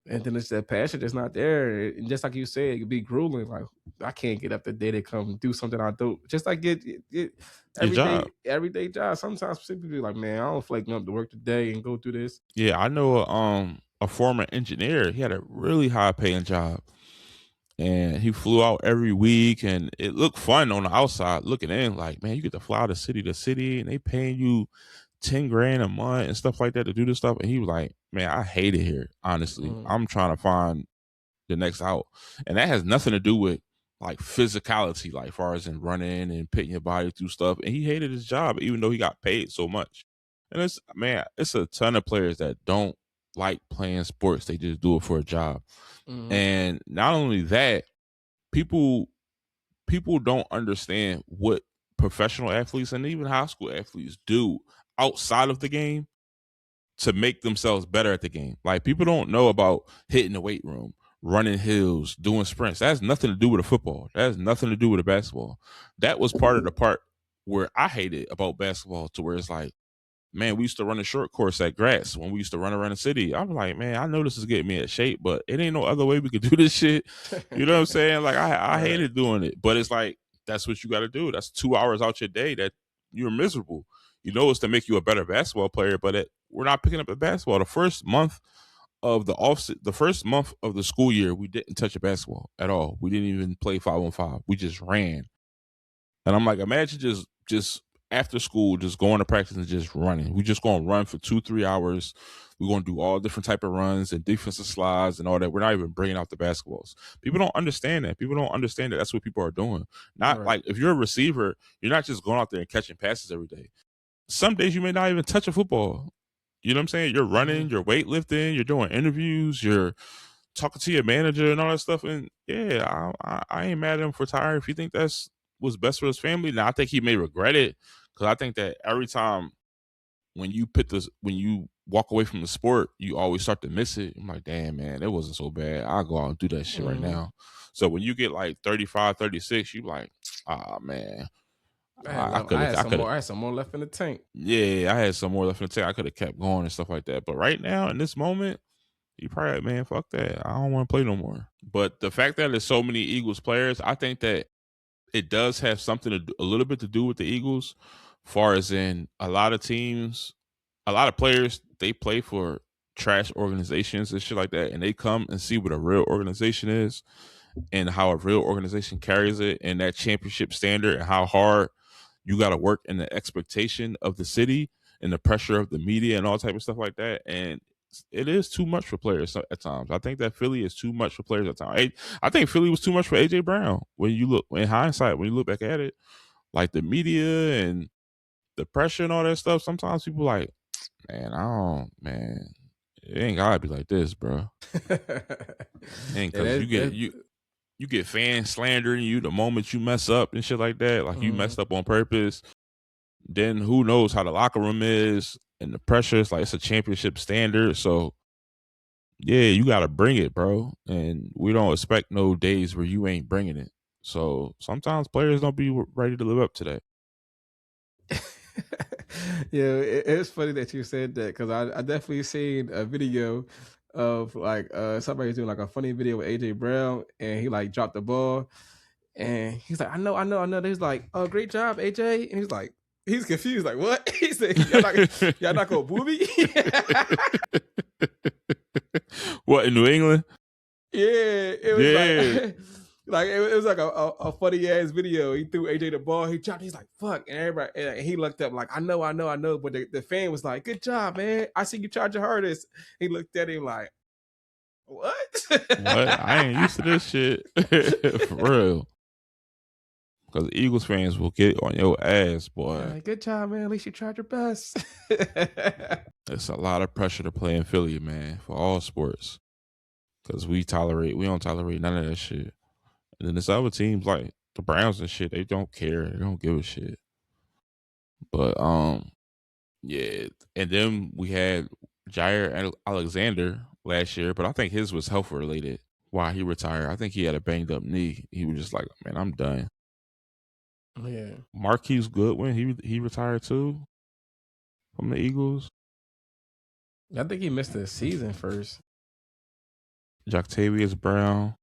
and then it's that passion that's not there. And just like you said, it could be grueling. Like I can't get up the day to come do something I do. Just like get everyday job. Sometimes people be like, man, I don't feel like going up to work today and go through this. Yeah, I know a former engineer. He had a really high paying job, and he flew out every week, and it looked fun on the outside looking in. Like, man, you get to fly to city to city, and they paying you $10,000 a month and stuff like that to do this stuff. And he was like, man, I hate it here. Honestly, I'm trying to find the next out, and that has nothing to do with like physicality, like far as in running and putting your body through stuff. And he hated his job, even though he got paid so much. And it's a ton of players that don't like playing sports. They just do it for a job. And not only that, people don't understand what professional athletes and even high school athletes do outside of the game to make themselves better at the game. Like people don't know about hitting the weight room, running hills, doing sprints. That has nothing to do with a football. That has nothing to do with a basketball. That was part of the part where I hated about basketball, to where it's like, man, we used to run a short course at grass when we used to run around the city. I'm like, man, I know this is getting me in shape, but it ain't no other way we could do this shit. You know what I'm saying? Like I hated doing it, but it's like, that's what you got to do. That's 2 hours out your day that you're miserable. You know, it's to make you a better basketball player, but we're not picking up the basketball. The first month of the first month of the school year, we didn't touch a basketball at all. We didn't even play 5-on-5. We just ran. And I'm like, imagine just after school, just going to practice and just running. We just going to run for 2-3 hours. We're going to do all different type of runs and defensive slides and all that. We're not even bringing out the basketballs. People don't understand that. People don't understand that that's what people are doing. Not like if you're a receiver, you're not just going out there and catching passes every day. Some days you may not even touch a football. You know what I'm saying? You're running, you're weightlifting, you're doing interviews, you're talking to your manager and all that stuff. And yeah, I ain't mad at him for retiring. If you think that's what's best for his family, now I think he may regret it, because I think that every time when you walk away from the sport, you always start to miss it. I'm like, damn, man, it wasn't so bad. I'll go out and do that shit right now. So when you get like 35, 36, you like, man, I had some more left in the tank. Yeah, I had some more left in the tank. I could have kept going and stuff like that. But right now, in this moment, you probably like, man, fuck that. I don't want to play no more. But the fact that there's so many Eagles players, I think that it does have something a little bit to do with the Eagles, far as in a lot of teams, a lot of players, they play for trash organizations and shit like that, and they come and see what a real organization is and how a real organization carries it and that championship standard and how hard you got to work in the expectation of the city and the pressure of the media and all type of stuff like that. And it is too much for players at times. I think that Philly is too much for players at times. I think Philly was too much for AJ Brown. When you look in hindsight, when you look back at it, like the media and the pressure and all that stuff, sometimes people like, man, it ain't gotta be like this, bro. And because you get fans slandering you the moment you mess up and shit like that, like you messed up on purpose. Then who knows how the locker room is and the pressure. It's like it's a championship standard, so yeah, you gotta bring it, bro. And we don't expect no days where you ain't bringing it. So sometimes players don't be ready to live up to that. Yeah, it's funny that you said that because I definitely seen a video of like somebody doing like a funny video with AJ Brown and he like dropped the ball and he's like, I know. He's like, oh, great job, AJ. And he's like, he's confused, like, what? He said, y'all not gonna boo me? What, in New England? Yeah, it was like it was like a funny ass video. He threw AJ the ball, he dropped, he's like, fuck, and everybody, and he looked up like, I know, but the fan was like, good job, man. I see you tried your hardest. He looked at him like, what? I ain't used to this shit. For real. Because Eagles fans will get on your ass, boy. Good job, man. At least you tried your best. It's a lot of pressure to play in Philly, man, for all sports. Because we don't tolerate none of that shit. And then there's other teams like the Browns and shit, they don't care. They don't give a shit. But yeah. And then we had Jair Alexander last year, but I think his was health related why he retired. I think he had a banged up knee. He was just like, man, I'm done. Yeah. Marquise Goodwin, he retired too from the Eagles. I think he missed the season first. Jactavius Brown.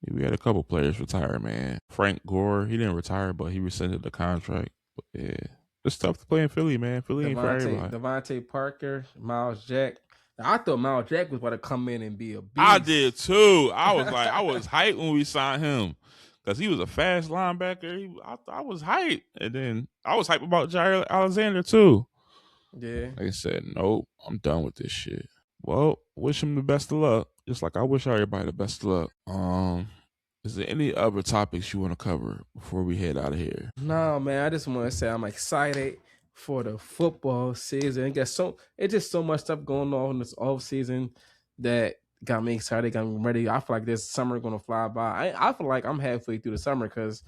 We had a couple players retire, man. Frank Gore, he didn't retire, but he rescinded the contract. But yeah, it's tough to play in Philly, man. Philly ain't for everybody. Devontae Parker, Miles Jack. I thought Miles Jack was about to come in and be a beast. I did too. I was hyped when we signed him because he was a fast linebacker. I was hyped, and then I was hyped about Jair Alexander too. Yeah. Like I said, nope, I'm done with this shit. Well, wish him the best of luck. Just like I wish everybody the best of luck. Is there any other topics you want to cover before we head out of here? No, man. I just want to say I'm excited for the football season. It's just so much stuff going on in this off season that got me excited, got me ready. I feel like this summer gonna fly by. I feel like I'm halfway through the summer because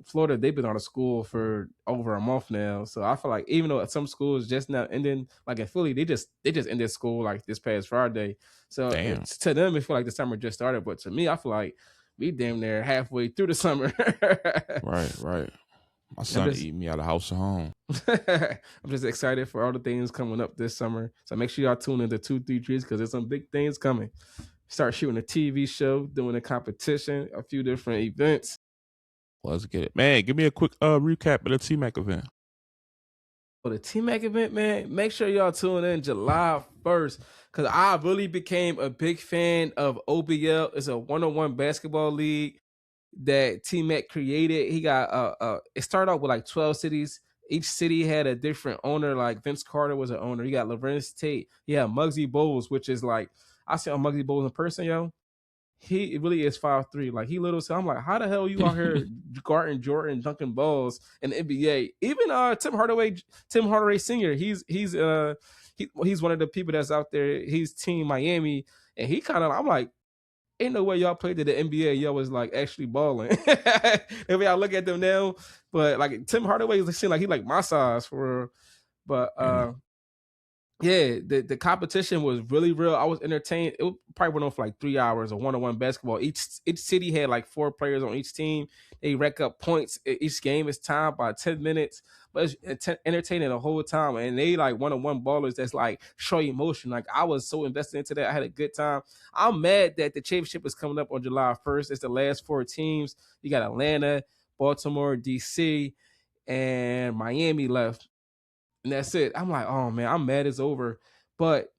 Florida, they've been out of school for over a month now. So I feel like even though some schools just now ending, like in Philly, they just ended school like this past Friday. So to them, it feel like the summer just started. But to me, I feel like we damn near halfway through the summer. Right. My son eating me out of house and home. I'm just excited for all the things coming up this summer. So make sure y'all tune into 233 because there's some big things coming. Start shooting a TV show, doing a competition, a few different events. Let's get it. Man, give me a quick recap of the T-Mac event. For the T-Mac event, man, make sure y'all tune in July 1st because I really became a big fan of OBL. It's a one-on-one basketball league that T-Mac created. He got it started out with like 12 cities. Each city had a different owner. Like Vince Carter was an owner. You got Lorenz Tate. You have Muggsy Bogues, which is like, I see on Muggsy Bogues in person, yo. He really is 5'3". Like he little. So I'm like, how the hell you out here guarding Jordan, dunking balls in the NBA? Even Tim Hardaway Sr. He's one of the people that's out there. He's Team Miami, and he kind of. I'm like, ain't no way y'all played to the NBA. Y'all was like actually balling. The way I look at them now, but like Tim Hardaway seems like he like my size for real. But yeah, the competition was really real. I was entertained. It probably went on for like 3 hours of one-on-one basketball. Each city had like 4 players on each team. They rack up points. Each game is timed by 10 minutes, but it's entertaining the whole time. And they like one-on-one ballers that's like show emotion. Like I was so invested into that. I had a good time. I'm mad that the championship is coming up on July 1st. It's the last 4 teams. You got Atlanta, Baltimore, DC, and Miami left. And that's it. I'm like, oh man, I'm mad it's over. But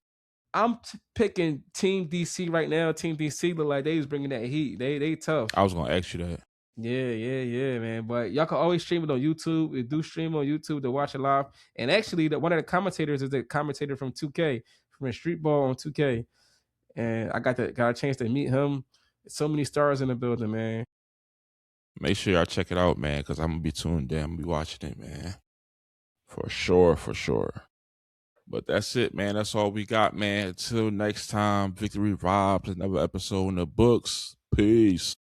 I'm picking Team DC right now. Team DC look like they was bringing that heat. They tough. I was gonna ask you that. Yeah, man. But y'all can always stream it on YouTube. We do stream on YouTube to watch it live. And actually, one of the commentators is the commentator from 2K, from Street Ball on 2K. And I got a chance to meet him. So many stars in the building, man. Make sure y'all check it out, man, because I'm gonna be tuned in. I'm gonna be watching it, man. For sure. But that's it, man. That's all we got, man. Until next time, Victory Robs, another episode in the books. Peace.